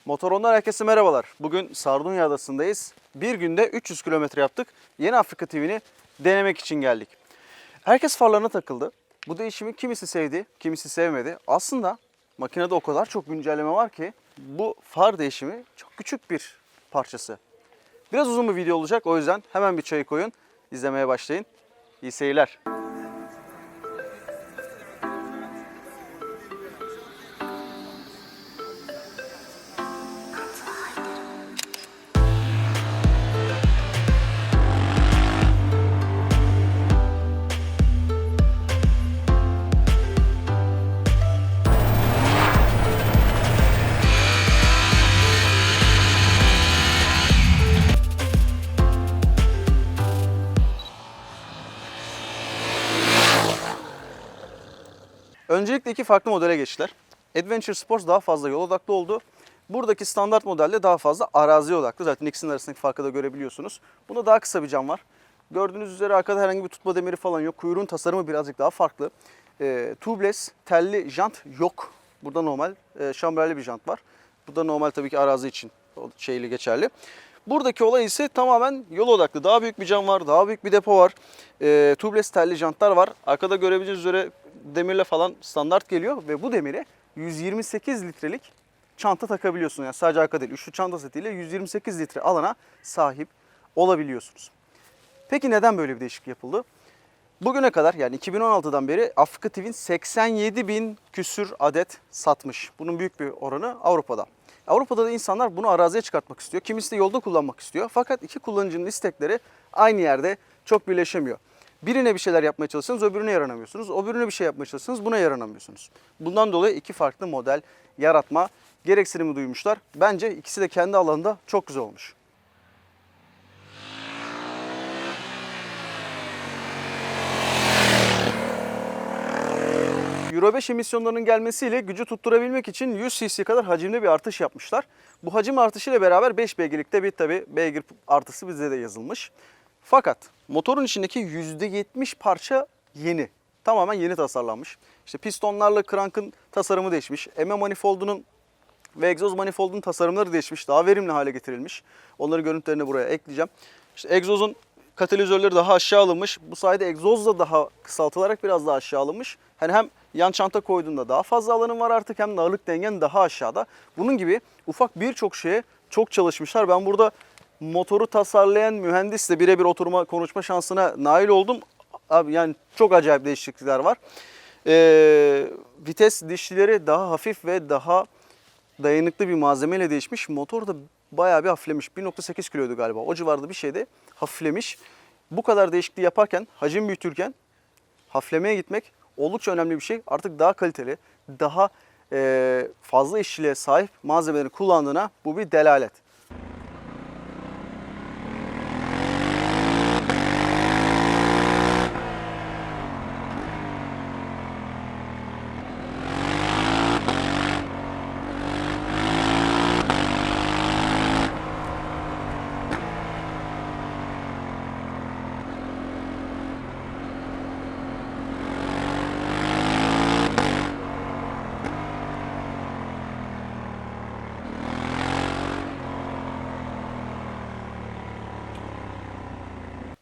Motoron'dan herkese merhabalar. Bugün Sardunya Adası'ndayız. Bir günde 300 kilometre yaptık. Yeni Afrika TV'ni denemek için geldik. Herkes farlarına takıldı. Bu değişimi kimisi sevdi, kimisi sevmedi. Aslında makinede o kadar çok güncelleme var ki bu far değişimi çok küçük bir parçası. Biraz uzun bir video olacak, o yüzden hemen bir çay koyun, izlemeye başlayın. İyi seyirler. Öncelikle iki farklı modele geçtiler. Adventure Sports daha fazla yol odaklı oldu. Buradaki standart modelde daha fazla arazi odaklı. Zaten ikisinin arasındaki farkı da görebiliyorsunuz. Bunda daha kısa bir cam var. Gördüğünüz üzere arkada herhangi bir tutma demiri falan yok. Kuyruğun tasarımı birazcık daha farklı. Tubeless, telli jant yok. Burada normal şambrerli bir jant var. Bu da normal tabii ki arazi için şeyli geçerli. Buradaki olay ise tamamen yol odaklı. Daha büyük bir cam var, daha büyük bir depo var. Tubeless telli jantlar var. Arkada görebileceğiniz üzere demirle falan standart geliyor ve bu demire 128 litrelik çanta takabiliyorsunuz. Yani sadece arka değil, üçlü çanta setiyle 128 litre alana sahip olabiliyorsunuz. Peki neden böyle bir değişiklik yapıldı? Bugüne kadar yani 2016'dan beri Afrika TV'nin 87 bin küsür adet satmış. Bunun büyük bir oranı Avrupa'da. Avrupa'da da insanlar bunu araziye çıkartmak istiyor. Kimisi de yolda kullanmak istiyor. Fakat iki kullanıcının istekleri aynı yerde çok birleşemiyor. Birine bir şeyler yapmaya çalışsanız öbürüne yaranamıyorsunuz. Öbürüne bir şey yapmaya çalışsanız buna yaranamıyorsunuz. Bundan dolayı iki farklı model yaratma gereksinimi duymuşlar. Bence ikisi de kendi alanında çok güzel olmuş. Euro 5 emisyonlarının gelmesiyle gücü tutturabilmek için 100 cc kadar hacimli bir artış yapmışlar. Bu hacim artışıyla beraber 5 beygirlikte bir tabi beygir artısı bizde de yazılmış. Fakat motorun içindeki %70 parça yeni. Tamamen yeni tasarlanmış. İşte pistonlarla crank'ın tasarımı değişmiş. eme manifoldunun ve egzoz manifoldunun tasarımları değişmiş. Daha verimli hale getirilmiş. Onların görüntülerini buraya ekleyeceğim. İşte egzozun katalizörleri daha aşağı alınmış. Bu sayede egzoz da daha kısaltılarak biraz daha aşağı alınmış. Hani hem yan çanta koyduğunda daha fazla alanın var artık hem de ağırlık dengen daha aşağıda. Bunun gibi ufak birçok şeye çok çalışmışlar. Ben burada motoru tasarlayan mühendisle birebir konuşma şansına nail oldum. Abi yani çok acayip değişiklikler var. Vites dişlileri daha hafif ve daha dayanıklı bir malzemeyle değişmiş. Motor da bayağı bir hafiflemiş. 1.8 kiloydu galiba. O civarda bir şeyde hafiflemiş. Bu kadar değişikliği yaparken, hacim büyütürken hafiflemeye gitmek oldukça önemli bir şey. Artık daha kaliteli, daha fazla işçiliğe sahip malzemeleri kullandığına bu bir delalet.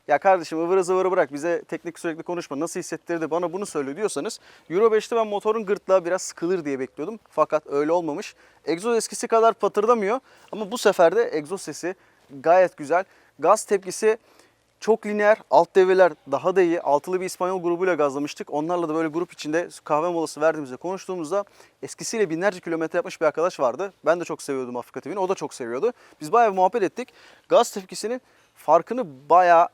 Ya kardeşim ıvırı zıvırı bırak, bize teknik sürekli konuşma, nasıl hissettirdi bana bunu söyle diyorsanız Euro 5'te ben motorun gırtlağı biraz sıkılır diye bekliyordum. Fakat öyle olmamış. Egzoz eskisi kadar patırdamıyor ama bu sefer de egzoz sesi gayet güzel. Gaz tepkisi çok lineer, alt devreler daha da iyi. Altılı bir İspanyol grubuyla gazlamıştık. Onlarla da böyle grup içinde kahve molası verdiğimizde konuştuğumuzda eskisiyle binlerce kilometre yapmış bir arkadaş vardı. Ben de çok seviyordum Afrika TV'ni, o da çok seviyordu. Biz bayağı bir muhabbet ettik. Gaz tepkisinin farkını bayağı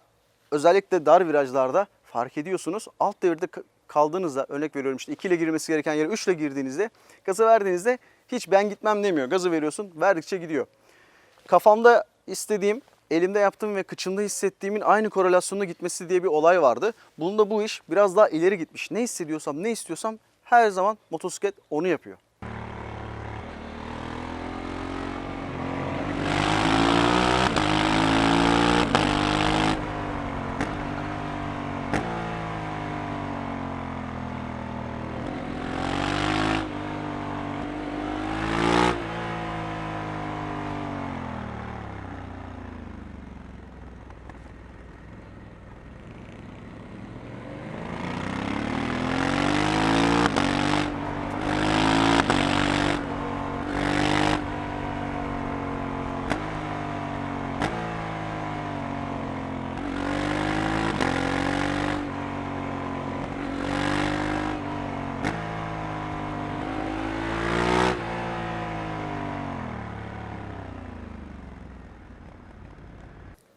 özellikle dar virajlarda fark ediyorsunuz. Alt devirde kaldığınızda, örnek veriyorum işte 2 ile girmesi gereken yere 3 ile girdiğinizde, gazı verdiğinizde hiç ben gitmem demiyor. Gazı veriyorsun, verdikçe gidiyor. Kafamda istediğim, elimde yaptığım ve kıçımda hissettiğimin aynı korelasyonda gitmesi diye bir olay vardı. Bunda bu iş biraz daha ileri gitmiş. Ne hissediyorsam, ne istiyorsam her zaman motosiklet onu yapıyor.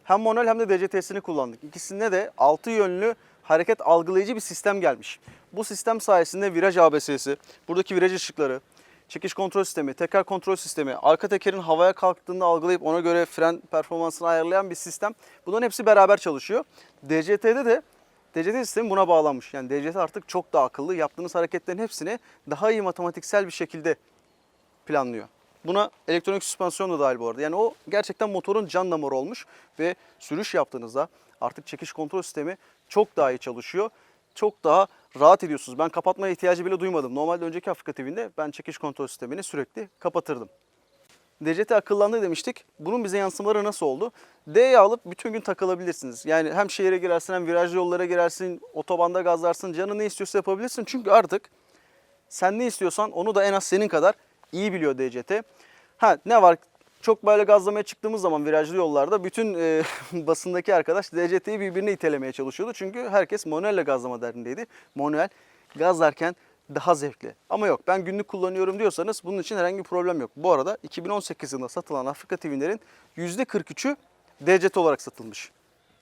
Hem manuel hem de DCT'sini kullandık. İkisinde de 6 yönlü hareket algılayıcı bir sistem gelmiş. Bu sistem sayesinde viraj ABS'si, buradaki viraj ışıkları, çekiş kontrol sistemi, teker kontrol sistemi, arka tekerin havaya kalktığında algılayıp ona göre fren performansını ayarlayan bir sistem. Bunların hepsi beraber çalışıyor. DCT'de de DCT sistemi buna bağlanmış. Yani DCT artık çok daha akıllı. Yaptığınız hareketlerin hepsini daha iyi matematiksel bir şekilde planlıyor. Buna elektronik süspansiyon da dahil bu arada. Yani o gerçekten motorun can damarı olmuş ve sürüş yaptığınızda artık çekiş kontrol sistemi çok daha iyi çalışıyor. Çok daha rahat ediyorsunuz. Ben kapatmaya ihtiyacı bile duymadım. Normalde önceki Afrika TV'nde ben çekiş kontrol sistemini sürekli kapatırdım. DCT akıllandı demiştik. Bunun bize yansımaları nasıl oldu? D'yi alıp bütün gün takılabilirsiniz. Yani hem şehire girersin hem virajlı yollara girersin, otobanda gazlarsın, canın ne istiyorsa yapabilirsin. Çünkü artık sen ne istiyorsan onu da en az senin kadar iyi biliyor DCT. Ha ne var? Çok böyle gazlamaya çıktığımız zaman virajlı yollarda bütün basındaki arkadaş DCT'yi birbirine itelemeye çalışıyordu. Çünkü herkes manuelle gazlama derdindeydi. Manuel gazlarken daha zevkli. Ama yok, ben günlük kullanıyorum diyorsanız bunun için herhangi bir problem yok. Bu arada 2018 yılında satılan Afrika TV'lerin %43'ü DCT olarak satılmış.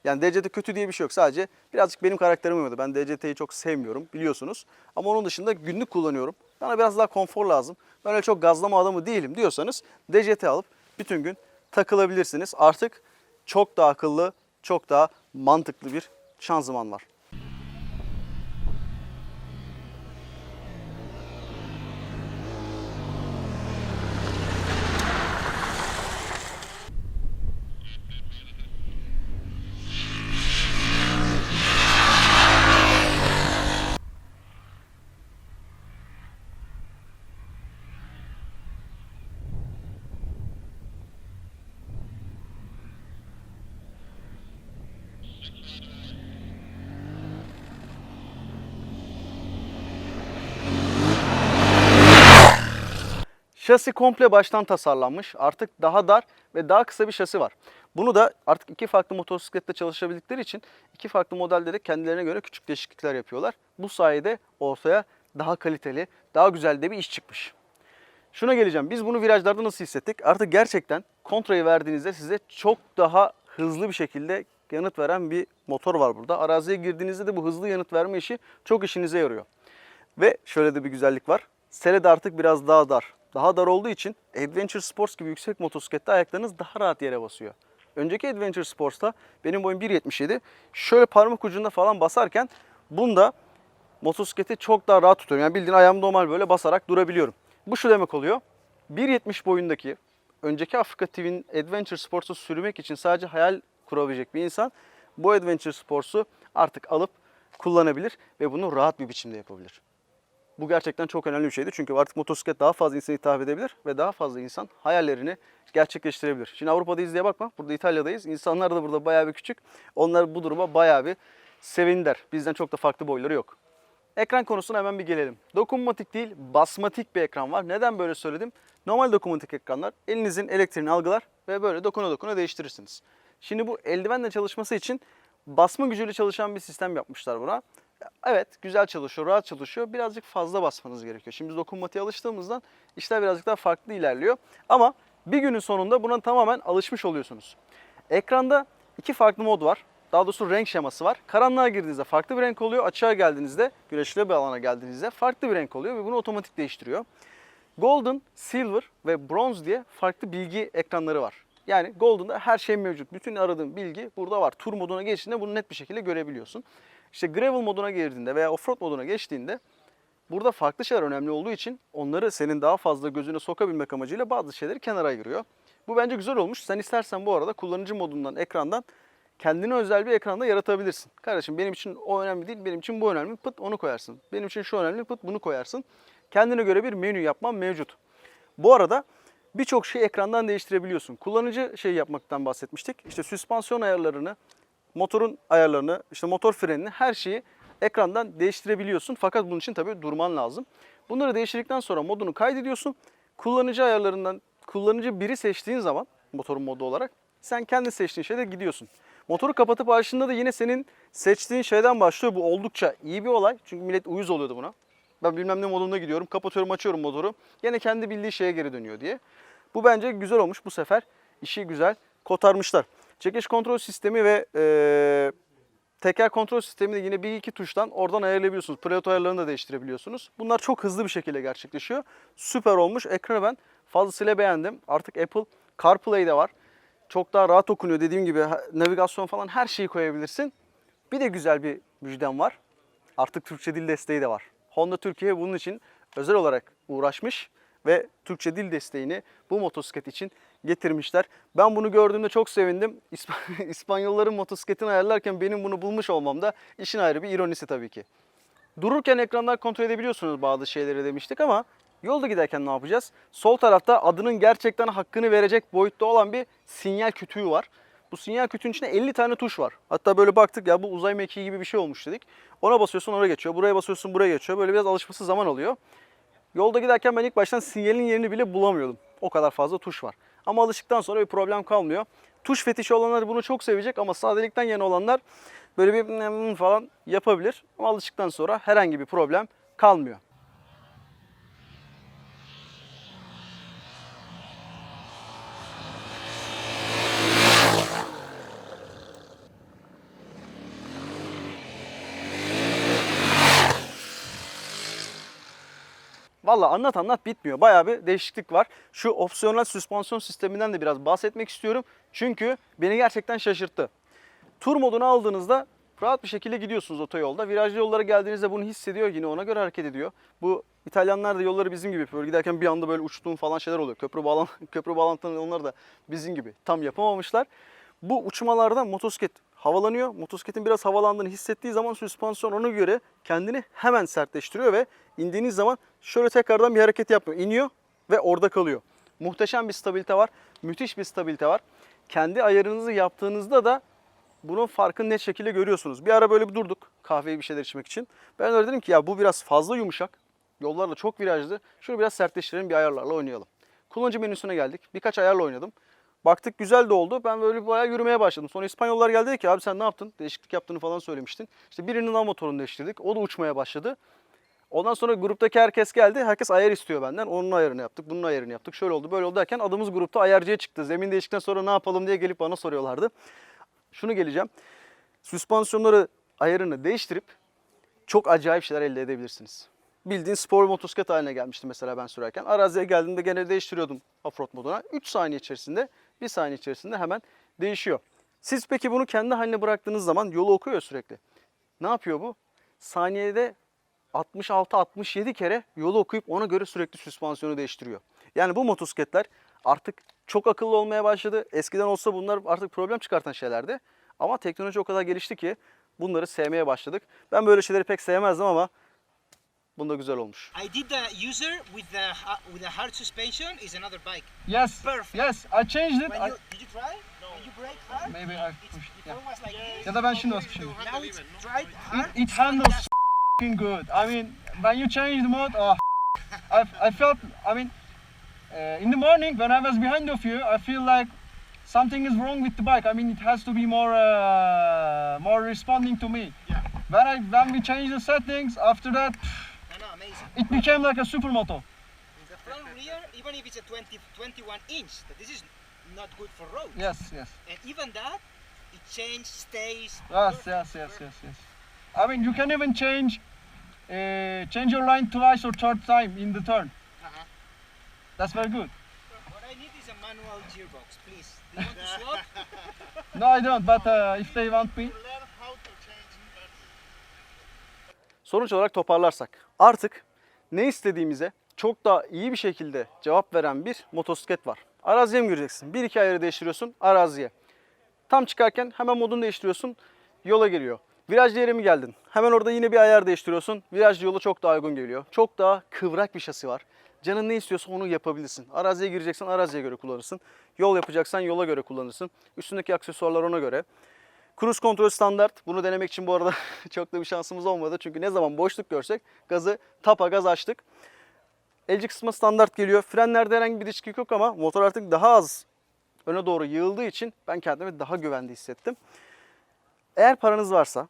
Yani DCT kötü diye bir şey yok. Sadece birazcık benim karakterime uymadı. Ben DCT'yi çok sevmiyorum biliyorsunuz. Ama onun dışında günlük kullanıyorum. Bana biraz daha konfor lazım. Ben öyle çok gazlama adamı değilim diyorsanız DCT alıp bütün gün takılabilirsiniz. Artık çok daha akıllı, çok daha mantıklı bir şanzıman var. Şasi komple baştan tasarlanmış. Artık daha dar ve daha kısa bir şasi var. Bunu da artık iki farklı motosiklette çalışabildikleri için iki farklı modelde de kendilerine göre küçük değişiklikler yapıyorlar. Bu sayede ortaya daha kaliteli, daha güzel de bir iş çıkmış. Şuna geleceğim. Biz bunu virajlarda nasıl hissettik? Artık gerçekten kontrayı verdiğinizde size çok daha hızlı bir şekilde yanıt veren bir motor var burada. Araziye girdiğinizde de bu hızlı yanıt verme işi çok işinize yarıyor. Ve şöyle de bir güzellik var. Sele de artık biraz daha dar. Daha dar olduğu için Adventure Sports gibi yüksek motosiklette ayaklarınız daha rahat yere basıyor. Önceki Adventure Sports'ta benim boyum 1.77. Şöyle parmak ucunda falan basarken bunda motosikleti çok daha rahat tutuyorum. Yani bildiğin ayağım normal böyle basarak durabiliyorum. Bu şu demek oluyor. 1.70 boyundaki önceki Afrika TV'nin Adventure Sports'u sürmek için sadece hayal kurabilecek bir insan bu Adventure Sports'u artık alıp kullanabilir ve bunu rahat bir biçimde yapabilir. Bu gerçekten çok önemli bir şeydi. Çünkü artık motosiklet daha fazla insana hitap edebilir ve daha fazla insan hayallerini gerçekleştirebilir. Şimdi Avrupa'dayız diye bakma. Burada İtalya'dayız. İnsanlar da burada bayağı bir küçük. Onlar bu duruma bayağı bir sevindiler. Bizden çok da farklı boyları yok. Ekran konusuna hemen bir gelelim. Dokunmatik değil, basmatik bir ekran var. Neden böyle söyledim? Normal dokunmatik ekranlar elinizin elektriğini algılar ve böyle dokuna dokuna değiştirirsiniz. Şimdi bu eldivenle çalışması için basma gücüyle çalışan bir sistem yapmışlar buna. Evet, güzel çalışıyor, rahat çalışıyor. Birazcık fazla basmanız gerekiyor. Şimdi biz dokunmatiğe alıştığımızdan işler birazcık daha farklı ilerliyor. Ama bir günün sonunda buna tamamen alışmış oluyorsunuz. Ekranda iki farklı mod var. Daha doğrusu renk şeması var. Karanlığa girdiğinizde farklı bir renk oluyor. Açığa geldiğinizde, güneşli bir alana geldiğinizde farklı bir renk oluyor ve bunu otomatik değiştiriyor. Golden, Silver ve Bronze diye farklı bilgi ekranları var. Yani Golden'da her şey mevcut. Bütün aradığın bilgi burada var. Tur moduna geçtiğinde bunu net bir şekilde görebiliyorsun. İşte Gravel moduna girdiğinde veya Offroad moduna geçtiğinde burada farklı şeyler önemli olduğu için onları senin daha fazla gözüne sokabilmek amacıyla bazı şeyleri kenara ayırıyor. Bu bence güzel olmuş. Sen istersen bu arada kullanıcı modundan, ekrandan kendine özel bir ekranda yaratabilirsin. Kardeşim benim için o önemli değil, benim için bu önemli. Pıt onu koyarsın. Benim için şu önemli, pıt bunu koyarsın. Kendine göre bir menü yapman mevcut. Bu arada birçok şeyi ekrandan değiştirebiliyorsun. Kullanıcı şey yapmaktan bahsetmiştik. İşte süspansiyon ayarlarını, motorun ayarlarını, işte motor frenini, her şeyi ekrandan değiştirebiliyorsun. Fakat bunun için tabii durman lazım. Bunları değiştirdikten sonra modunu kaydediyorsun. Kullanıcı ayarlarından kullanıcı biri seçtiğin zaman motorun modu olarak sen kendi seçtiğin şeyde gidiyorsun. Motoru kapatıp açtığında da yine senin seçtiğin şeyden başlıyor. Bu oldukça iyi bir olay. Çünkü millet uyuz oluyordu buna. Ben bilmem ne modunda gidiyorum, kapatıyorum, açıyorum motoru. Yine kendi bildiği şeye geri dönüyor diye. Bu bence güzel olmuş bu sefer. İşi güzel kotarmışlar. Çekiş kontrol sistemi ve teker kontrol sistemini yine bir iki tuştan oradan ayarlayabiliyorsunuz. Preload ayarlarını da değiştirebiliyorsunuz. Bunlar çok hızlı bir şekilde gerçekleşiyor. Süper olmuş. Ekranı ben fazlasıyla beğendim. Artık Apple CarPlay'de var. Çok daha rahat okunuyor. Dediğim gibi navigasyon falan her şeyi koyabilirsin. Bir de güzel bir müjdem var. Artık Türkçe dil desteği de var. Honda Türkiye bunun için özel olarak uğraşmış ve Türkçe dil desteğini bu motosiklet için getirmişler. Ben bunu gördüğümde çok sevindim. İspanyolların motosikletini ayarlarken benim bunu bulmuş olmam da işin ayrı bir ironisi tabii ki. Dururken ekrandan kontrol edebiliyorsunuz bazı şeyleri demiştik ama yolda giderken ne yapacağız? Sol tarafta adının gerçekten hakkını verecek boyutta olan bir sinyal kütüğü var. Bu sinyal kütüğün içinde 50 tane tuş var. Hatta böyle baktık ya bu uzay mekiği gibi bir şey olmuş dedik. Ona basıyorsun oraya geçiyor, buraya basıyorsun buraya geçiyor. Böyle biraz alışması zaman alıyor. Yolda giderken ben ilk baştan sinyalin yerini bile bulamıyordum. O kadar fazla tuş var. Ama alıştıktan sonra bir problem kalmıyor. Tuş fetişi olanlar bunu çok sevecek ama sadelikten yana olanlar böyle bir falan yapabilir. Ama alıştıktan sonra herhangi bir problem kalmıyor. Valla anlat bitmiyor. Bayağı bir değişiklik var. Şu opsiyonel süspansiyon sisteminden de biraz bahsetmek istiyorum. Çünkü beni gerçekten şaşırttı. Tur modunu aldığınızda rahat bir şekilde gidiyorsunuz otoyolda. Virajlı yollara geldiğinizde bunu hissediyor. Yine ona göre hareket ediyor. Bu İtalyanlar da yolları bizim gibi yapıyor. Giderken bir anda böyle uçtuğum falan şeyler oluyor. Köprü bağlantıları onlar da bizim gibi tam yapamamışlar. Bu uçmalarda motosiklet havalanıyor. Motosikletin biraz havalandığını hissettiği zaman süspansiyon ona göre kendini hemen sertleştiriyor ve indiğiniz zaman şöyle tekrardan bir hareket yapmıyor. İniyor ve orada kalıyor. Muhteşem bir stabilite var. Müthiş bir stabilite var. Kendi ayarınızı yaptığınızda da bunun farkını net şekilde görüyorsunuz. Bir ara böyle bir durduk kahveyi bir şeyler içmek için. Ben öyle dedim ki ya bu biraz fazla yumuşak. Yollar da çok virajlı. Şunu biraz sertleştirelim, bir ayarlarla oynayalım. Kullanıcı menüsüne geldik. Birkaç ayarla oynadım. Baktık güzel de oldu. Ben böyle bayağı yürümeye başladım. Sonra İspanyollar geldi dedi ki abi sen ne yaptın? Değişiklik yaptığını falan söylemiştin. İşte birinin nav motorunu değiştirdik. O da uçmaya başladı. Ondan sonra gruptaki herkes geldi. Herkes ayar istiyor benden. Onun ayarını yaptık, bunun ayarını yaptık. Şöyle oldu, böyle oldu derken adımız grupta ayarcıya çıktı. Zemin değiştikten sonra ne yapalım diye gelip bana soruyorlardı. Şunu geleceğim. Süspansiyonları ayarını değiştirip çok acayip şeyler elde edebilirsiniz. Bildiğin spor motosiklet haline gelmişti mesela ben sürerken. Araziye geldiğimde gene değiştiriyordum offroad moduna. 3 saniye içerisinde, 1 saniye içerisinde hemen değişiyor. Siz peki bunu kendi haline bıraktığınız zaman yolu okuyor sürekli. Ne yapıyor bu? Saniyede 66-67 kere yolu okuyup ona göre sürekli süspansiyonu değiştiriyor. Yani bu motosikletler artık çok akıllı olmaya başladı. Eskiden olsa bunlar artık problem çıkartan şeylerdi. Ama teknoloji o kadar gelişti ki bunları sevmeye başladık. Ben böyle şeyleri pek sevmezdim ama bunda güzel olmuş. I did the user with the hard suspension is another bike. Yes. Perfect. Yes, I changed it. Did you try? No. When you brake hard? Maybe I pushed. Before Yeah. was like this. Ya da ben şimdi basmışım. Now it's tried hard. It handles f***ing good. I mean, when you change the mode, oh, I felt. I mean, in the morning when I was behind of you, I feel like something is wrong with the bike. I mean, it has to be more responding to me. Yeah. When we change the settings, after that, I know, amazing. it became like a supermoto. The front rear, even if it's a 21 inch, that this is not good for road. Yes, yes. And even that, it change, stays. Yes. I mean, you can even change your line twice or third time in the turn. Uh-huh. That's very good. What I need is a manual gearbox, please. Do you want to swap? No, I don't. But if they want me, Sonuç olarak toparlarsak artık ne istediğimize çok daha iyi bir şekilde cevap veren bir motosiklet var. Araziye mi gireceksin? Bir iki ayarı değiştiriyorsun araziye. Tam çıkarken hemen modunu değiştiriyorsun, yola giriyor. Virajlı yere mi geldin? Hemen orada yine bir ayar değiştiriyorsun. Virajlı yola çok daha uygun geliyor. Çok daha kıvrak bir şasi var. Canın ne istiyorsa onu yapabilirsin. Araziye gireceksen araziye göre kullanırsın. Yol yapacaksan yola göre kullanırsın. Üstündeki aksesuarlar ona göre. Cruise kontrol standart. Bunu denemek için bu arada çok da bir şansımız olmadı. Çünkü ne zaman boşluk görsek gazı tapa gaz açtık. Elci kısmı standart geliyor. Frenlerde herhangi bir değişiklik yok ama motor artık daha az öne doğru yığıldığı için ben kendimi daha güvende hissettim. Eğer paranız varsa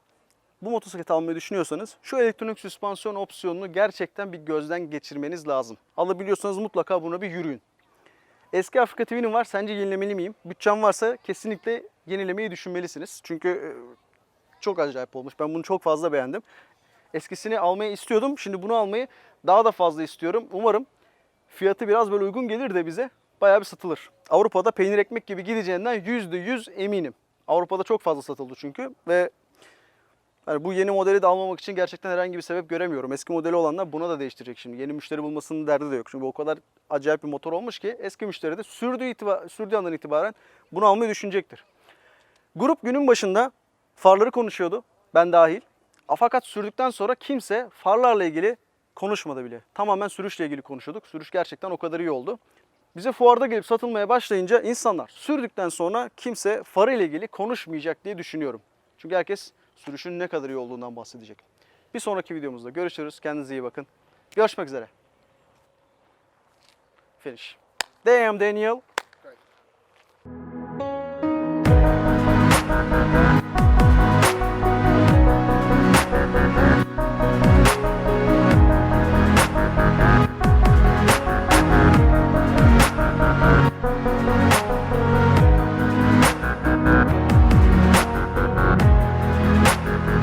bu motosikleti almayı düşünüyorsanız şu elektronik süspansiyon opsiyonunu gerçekten bir gözden geçirmeniz lazım. Alabiliyorsanız mutlaka buna bir yürüyün. Eski Afrika TV'nin var. Sence yenilemeli miyim? Bütçem varsa kesinlikle yenilemeyi düşünmelisiniz. Çünkü çok acayip olmuş. Ben bunu çok fazla beğendim. Eskisini almayı istiyordum. Şimdi bunu almayı daha da fazla istiyorum. Umarım fiyatı biraz böyle uygun gelir de bize bayağı bir satılır. Avrupa'da peynir ekmek gibi gideceğinden %100 eminim. Avrupa'da çok fazla satıldı çünkü ve yani bu yeni modeli de almamak için gerçekten herhangi bir sebep göremiyorum. Eski modeli olanlar buna da değiştirecek şimdi. Yeni müşteri bulmasının derdi de yok. Çünkü o kadar acayip bir motor olmuş ki eski müşteri de sürdüğü andan itibaren bunu almayı düşünecektir. Grup günün başında farları konuşuyordu. Ben dahil. Fakat sürdükten sonra kimse farlarla ilgili konuşmadı bile. Tamamen sürüşle ilgili konuşuyorduk. Sürüş gerçekten o kadar iyi oldu. Bize fuarda gelip satılmaya başlayınca insanlar sürdükten sonra kimse farı ile ilgili konuşmayacak diye düşünüyorum. Çünkü herkes sürüşün ne kadar iyi olduğundan bahsedecek. Bir sonraki videomuzda görüşürüz. Kendinize iyi bakın. Görüşmek üzere. Finish. Damn Daniel.